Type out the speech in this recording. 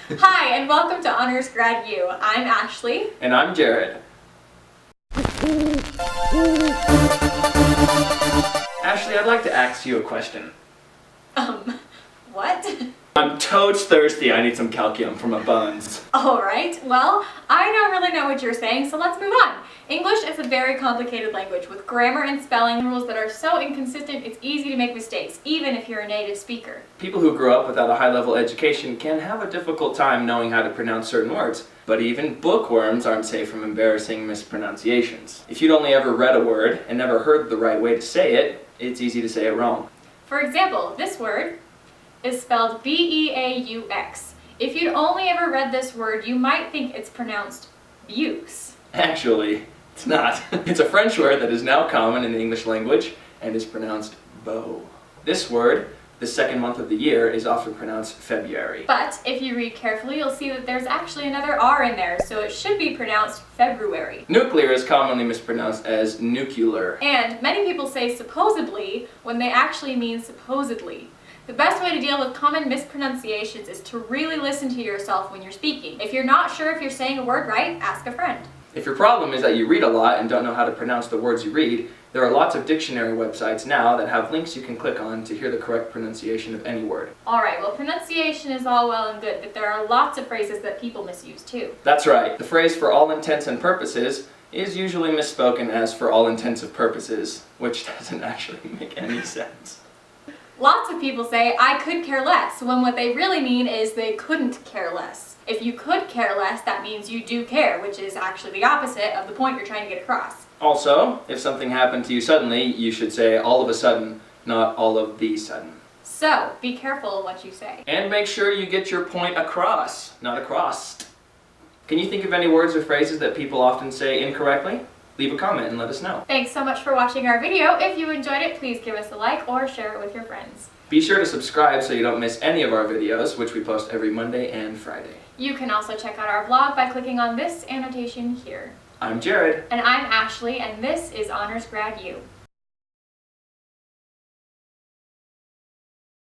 Hi, and welcome to Honors Grad U. I'm Ashley. And I'm Jared. Ashley, I'd like to ask you a question. What? I'm totes thirsty. I need some calcium for my bones. Alright, well, I don't really know what you're saying, so let's move on. English is a very complicated language with grammar and spelling rules that are so inconsistent it's easy to make mistakes, even if you're a native speaker. People who grow up without a high-level education can have a difficult time knowing how to pronounce certain words. But even bookworms aren't safe from embarrassing mispronunciations. If you'd only ever read a word and never heard the right way to say it, it's easy to say it wrong. For example, this word is spelled B-E-A-U-X. If you'd only ever read this word, you might think it's pronounced bukes. Actually, it's not. It's a French word that is now common in the English language and is pronounced beau. This word, the second month of the year, is often pronounced February. But if you read carefully, you'll see that there's actually another R in there, so it should be pronounced February. Nuclear is commonly mispronounced as nuclear. And many people say supposedly when they actually mean supposedly. The best way to deal with common mispronunciations is to really listen to yourself when you're speaking. If you're not sure if you're saying a word right, ask a friend. If your problem is that you read a lot and don't know how to pronounce the words you read, there are lots of dictionary websites now that have links you can click on to hear the correct pronunciation of any word. Alright, well, pronunciation is all well and good, but there are lots of phrases that people misuse too. That's right. The phrase "for all intents and purposes" is usually misspoken as "for all intensive purposes," which doesn't actually make any sense. Lots of people say, I could care less, when what they really mean is they couldn't care less. If you could care less, that means you do care, which is actually the opposite of the point you're trying to get across. Also, if something happened to you suddenly, you should say all of a sudden, not all of the sudden. So, be careful what you say. And make sure you get your point across, not across. Can you think of any words or phrases that people often say incorrectly? Leave a comment and let us know. Thanks so much for watching our video. If you enjoyed it, please give us a like or share it with your friends. Be sure to subscribe so you don't miss any of our videos, which we post every Monday and Friday. You can also check out our blog by clicking on this annotation here. I'm Jared. And I'm Ashley, and this is Honors Grad U.